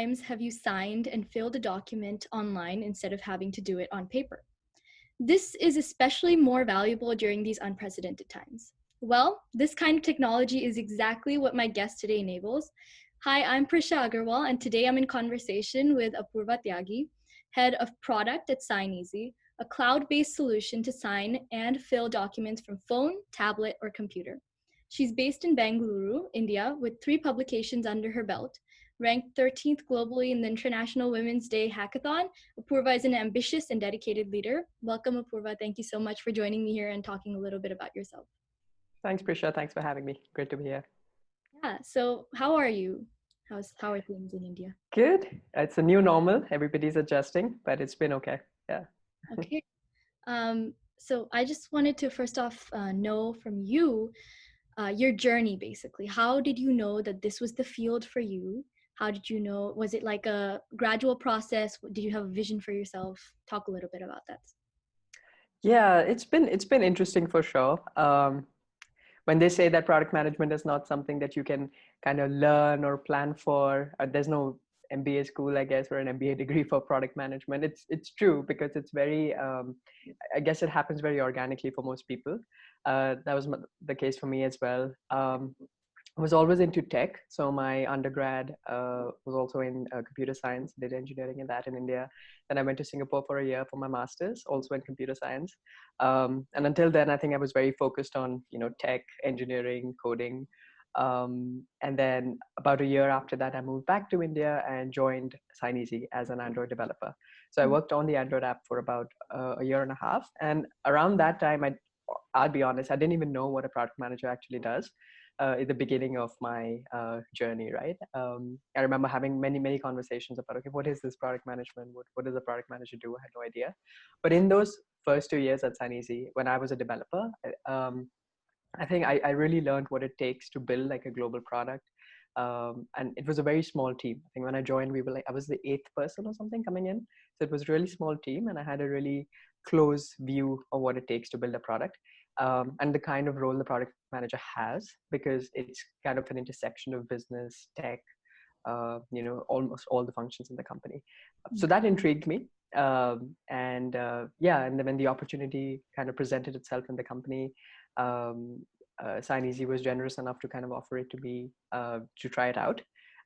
times have you signed and filled a document online instead of having to do it on paper? This is especially more valuable during these unprecedented times. Well, this kind of technology is exactly what my guest today enables. Hi, I'm Prisha Agarwal, and today I'm in conversation with Apoorva Tyagi, head of product at SignEasy, a cloud-based solution to sign and fill documents from phone, tablet, or computer. She's based in Bengaluru, India, with 3 publications under her belt. Ranked 13th globally in the International Women's Day Hackathon, Apoorva is an ambitious and dedicated leader. Welcome, Apoorva. Thank you so much for joining me here and talking a little bit about yourself. Thanks, Prisha. Thanks for having me. Great to be here. Yeah, so how are you? How are things in India? Good. It's a new normal. Everybody's adjusting, but it's been okay. Yeah. Okay. So I just wanted to first off know from you your journey, basically. How did you know that this was the field for you? How did you know? Was it like a gradual process? Did you have a vision for yourself? Talk a little bit about that. Yeah, it's been interesting for sure. When they say that product management is not something that you can kind of learn or plan for, there's no MBA school, I guess, or an MBA degree for product management. It's true because it's very, I guess it happens very organically for most people. That was the case for me as well. I was always into tech. So my undergrad was also in computer science, did engineering in that in India. Then I went to Singapore for a year for my master's, also in computer science. And until then, I think I was very focused on, tech, engineering, coding. And then about a year after that, I moved back to India and joined SignEasy as an Android developer. So I worked on the Android app for about a year and a half. And around that time, I'll be honest, I didn't even know what a product manager actually does. At the beginning of my journey, right? I remember having many conversations about, okay, what is this product management? What does a product manager do? I had no idea. But in those first 2 years at SignEasy, when I was a developer, I think I really learned what it takes to build like a global product. And it was a very small team. I think when I joined, I was the 8th person or something coming in. So it was a really small team, and I had a really close view of what it takes to build a product. And the kind of role the product manager has, because it's kind of an intersection of business, tech, almost all the functions in the company. So that intrigued me. And then when the opportunity kind of presented itself in the company, SignEasy was generous enough to kind of offer it to me to try it out.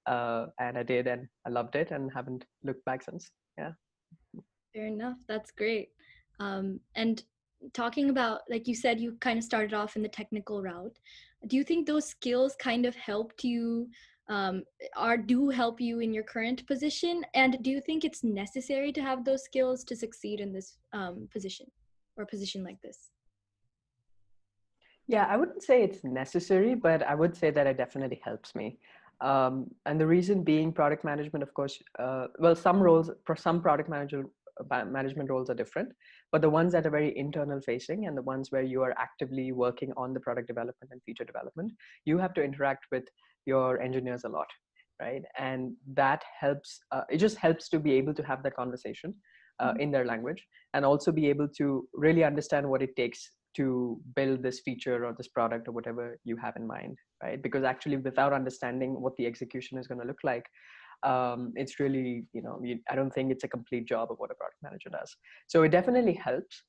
And I did, and I loved it and haven't looked back since. Yeah. Fair enough. That's great. And talking about, like you said, you kind of started off in the technical route. Do you think those skills kind of helped you do help you in your current position? And do you think it's necessary to have those skills to succeed in this position or a position like this? Yeah, I wouldn't say it's necessary, but I would say that it definitely helps me. And the reason being product management, of course, some roles, some product management roles are different, but the ones that are very internal facing and the ones where you are actively working on the product development and feature development, you have to interact with your engineers a lot, right? And that helps, it just helps to be able to have that conversation in their language, and also be able to really understand what it takes to build this feature or this product or whatever you have in mind, right? Because actually without understanding what the execution is going to look like, it's really, I don't think it's a complete job of what a product manager does. So it definitely helps.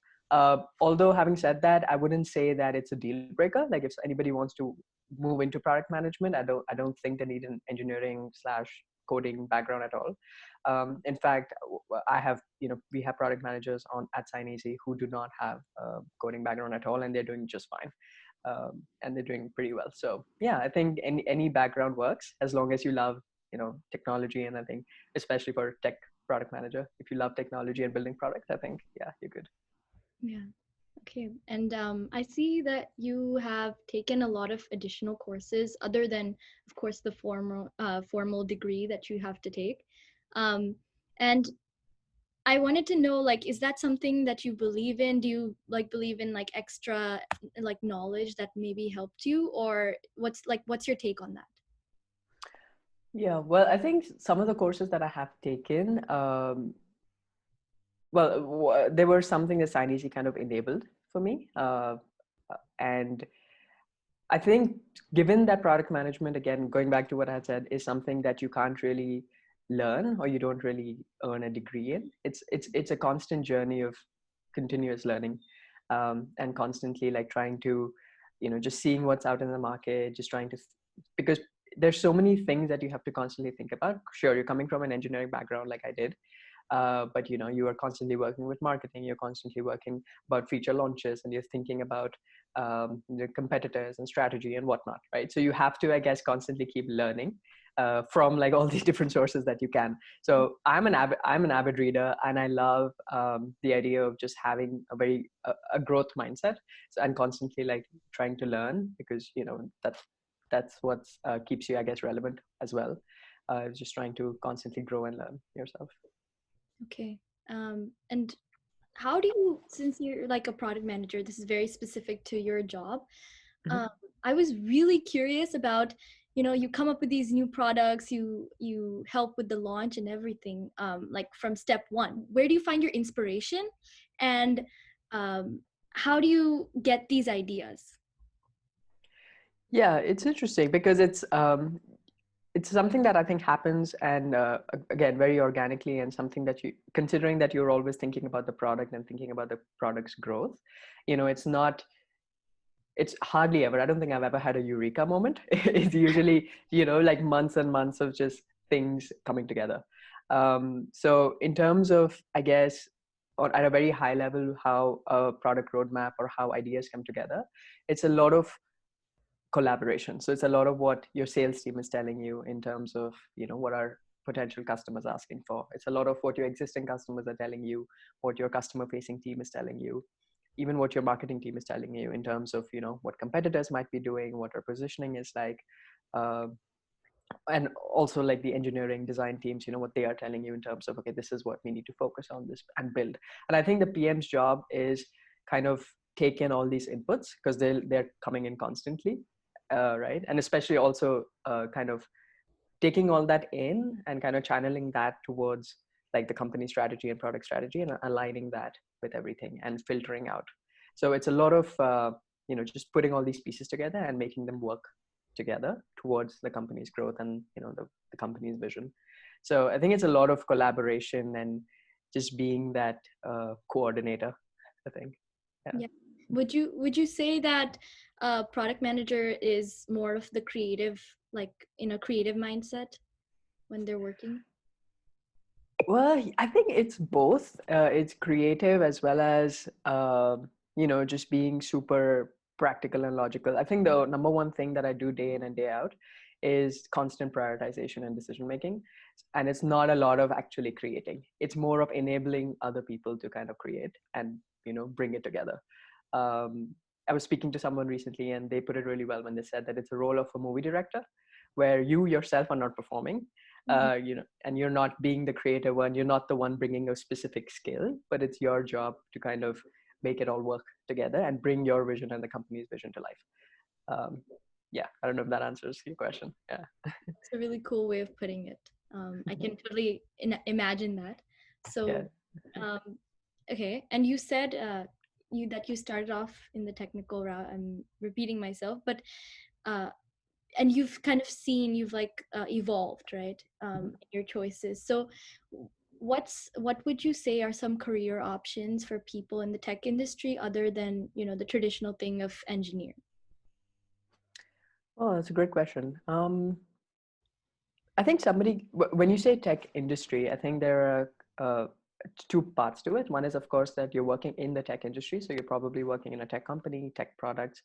Although having said that, I wouldn't say that it's a deal breaker. Like if anybody wants to move into product management, I don't think they need an engineering / coding background at all. In fact, we have product managers at SignEasy who do not have a coding background at all, and they're doing just fine. And they're doing pretty well. So yeah, I think any background works as long as you love, technology. And I think especially for a tech product manager, if you love technology and building products, I think, yeah, you're good. Yeah. Okay. And I see that you have taken a lot of additional courses other than, of course, the formal degree that you have to take. And I wanted to know, like, is that something that you believe in? Do you believe in extra knowledge that maybe helped you, or what's your take on that? Yeah, well, I think some of the courses that I have taken, they were something that SignEasy kind of enabled for me. And I think given that product management, again, going back to what I had said, is something that you can't really learn or you don't really earn a degree in. It's a constant journey of continuous learning, and constantly like trying to, just seeing what's out in the market, just trying to, because there's so many things that you have to constantly think about. Sure, you're coming from an engineering background like I did, but you are constantly working with marketing, you're constantly working about feature launches, and you're thinking about the competitors and strategy and whatnot, right? So you have to, I guess, constantly keep learning from like all these different sources that you can. So I'm an avid reader, and I love the idea of just having a growth mindset, and constantly like trying to learn, because that's what keeps you, I guess, relevant as well. Just trying to constantly grow and learn yourself. Okay. And how do you, since you're like a product manager, this is very specific to your job. Mhm. Um, I was really curious about, you come up with these new products, you help with the launch and everything, like from step one. Where do you find your inspiration, and um, how do you get these ideas? Yeah, it's interesting because it's something that I think happens, and again, very organically, and something that you, considering that you're always thinking about the product and thinking about the product's growth, it's not, it's hardly ever, I don't think I've ever had a eureka moment. It's usually, like months and months of just things coming together. So in terms of, I guess, or at a very high level, how a product roadmap or how ideas come together, it's a lot of collaboration. So it's a lot of what your sales team is telling you in terms of, what are potential customers asking for. It's a lot of what your existing customers are telling you, what your customer facing team is telling you, even what your marketing team is telling you in terms of, what competitors might be doing, what our positioning is like. Uh, and also like the engineering design teams, what they are telling you in terms of, okay, this is what we need to focus on this and build. And I think the PM's job is kind of take in all these inputs, because they're coming in constantly, right? And especially also kind of taking all that in and kind of channeling that towards like the company strategy and product strategy, and aligning that with everything and filtering out. So it's a lot of just putting all these pieces together and making them work together towards the company's growth and the company's vision. So I think it's a lot of collaboration and just being that coordinator, I think. Yeah. Yeah. Would you say that product manager is more of the creative, like in a creative mindset when they're working? Well, I think it's both. It's creative as well as just being super practical and logical. I think the number one thing that I do day in and day out is constant prioritization and decision making. And it's not a lot of actually creating. It's more of enabling other people to kind of create and bring it together. Um, I was speaking to someone recently, and they put it really well when they said that it's a role of a movie director, where you yourself are not performing, Mhm. and you're not being the creative one. You're not the one bringing a specific skill, but it's your job to kind of make it all work together and bring your vision and the company's vision to life. Um, yeah, I don't know if that answers your question. Yeah. It's a really cool way of putting it. I can totally imagine that. Yeah. So, um, okay. And you said you started off in the technical route. I'm repeating myself, but uh, and you've kind of seen, you've like evolved, right? In your choices. So, what would you say are some career options for people in the tech industry other than the traditional thing of engineer? Oh, that's a great question. I think when you say tech industry, I think there are two parts to it. One is, of course, that you're working in the tech industry. So you're probably working in a tech company, tech products,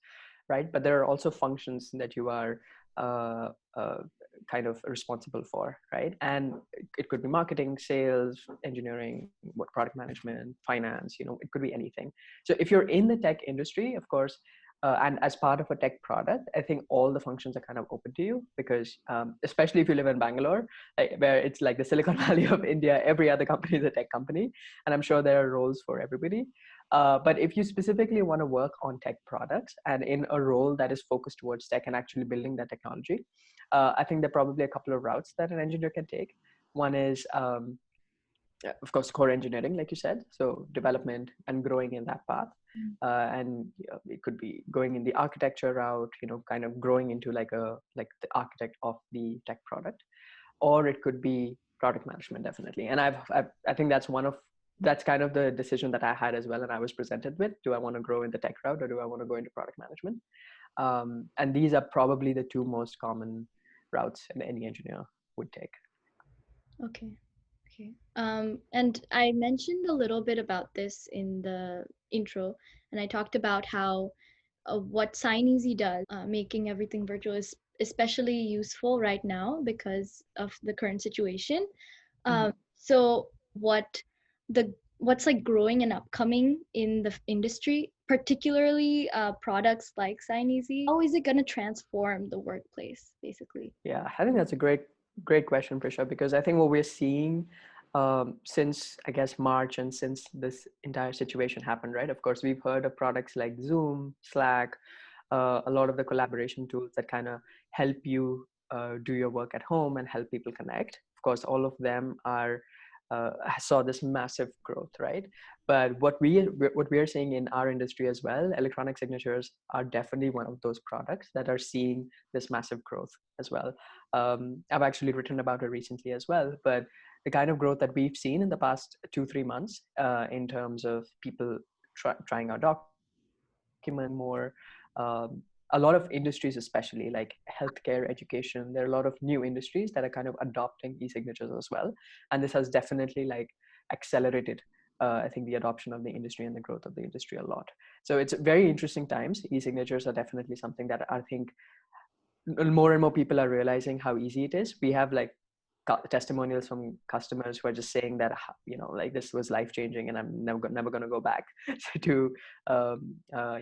right? But there are also functions that you are uh, uh, kind of responsible for, right? And it could be marketing, sales, engineering, what product management, finance, it could be anything. So if you're in the tech industry, of course, and as part of a tech product, I think all the functions are kind of open to you, because especially if you live in Bangalore, where it's like the Silicon Valley of India, every other company is a tech company, and I'm sure there are roles for everybody. But if you specifically want to work on tech products and in a role that is focused towards tech and actually building that technology, I think there are probably a couple of routes that an engineer can take. One is of course, core engineering, like you said, so development and growing in that path. And it could be going in the architecture route, kind of growing into like the architect of the tech product, or it could be product management, definitely. And I think that's kind of the decision that I had as well, and I was presented with: do I want to grow in the tech route, or do I want to go into product management? And these are probably the two most common routes that any engineer would take. Okay. Okay. And I mentioned a little bit about this in the intro, and I talked about how what SignEasy does, making everything virtual, is especially useful right now because of the current situation. So what's like growing and upcoming in the industry, particularly products like SignEasy, how is it going to transform the workplace, basically? Yeah, I think that's a great question, Prisha, because I think what we're seeing since, I guess, March, and since this entire situation happened, right? Of course, we've heard of products like Zoom, Slack, a lot of the collaboration tools that kind of help you do your work at home and help people connect. Of course, all of them saw this massive growth, right? But what we are seeing in our industry as well, electronic signatures are definitely one of those products that are seeing this massive growth as well. I've actually written about it recently as well, but the kind of growth that we've seen in the past 2-3 months in terms of people trying our document more, a lot of industries, especially like healthcare, education, there are a lot of new industries that are kind of adopting e-signatures as well, and this has definitely like accelerated I think the adoption of the industry and the growth of the industry a lot. So it's very interesting times. E-signatures are definitely something that I think more and more people are realizing how easy it is. We have like testimonials from customers who are just saying that, you know, like this was life changing, and I'm never going to go back to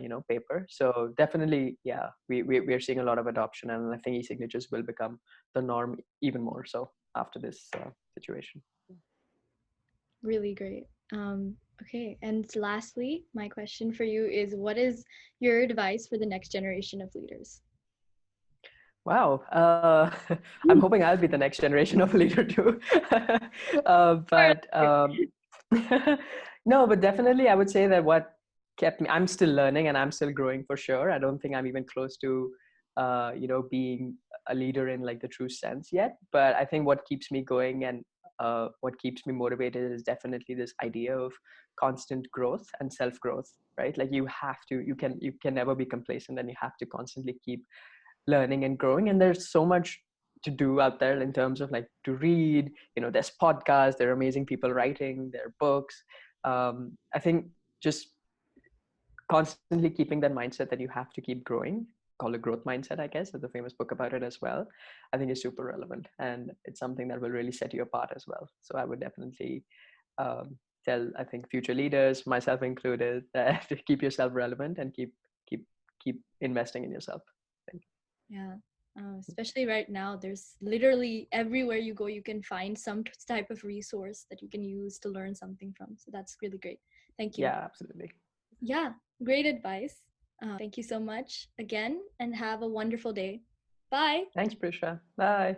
you know, paper. So definitely, yeah, we are seeing a lot of adoption, and I think e-signatures will become the norm even more so after this situation. Really great. Okay, and lastly, my question for you is, what is your advice for the next generation of leaders? Wow. I'm hoping I'll be the next generation of leader too. But no, but definitely I would say that what kept me, I'm still learning and I'm still growing for sure. I don't think I'm even close to, you know, being a leader in like the true sense yet. But I think what keeps me going and what keeps me motivated is definitely this idea of constant growth and self-growth, right? Like you can never be complacent, and you have to constantly keep learning and growing. And there's so much to do out there in terms of like to read, you know, there's podcasts, there are amazing people writing, there are books. I think just constantly keeping that mindset that you have to keep growing, call it growth mindset, I guess, there's a famous book about it as well, I think is super relevant, and it's something that will really set you apart as well. So I would definitely tell, I think, future leaders, myself included, that to keep yourself relevant and keep investing in yourself. Yeah, especially right now, there's literally everywhere you go, you can find some type of resource that you can use to learn something from. So that's really great. Thank you. Yeah, absolutely. Yeah, great advice. Thank you so much again, and have a wonderful day. Bye. Thanks, Prisha. Bye.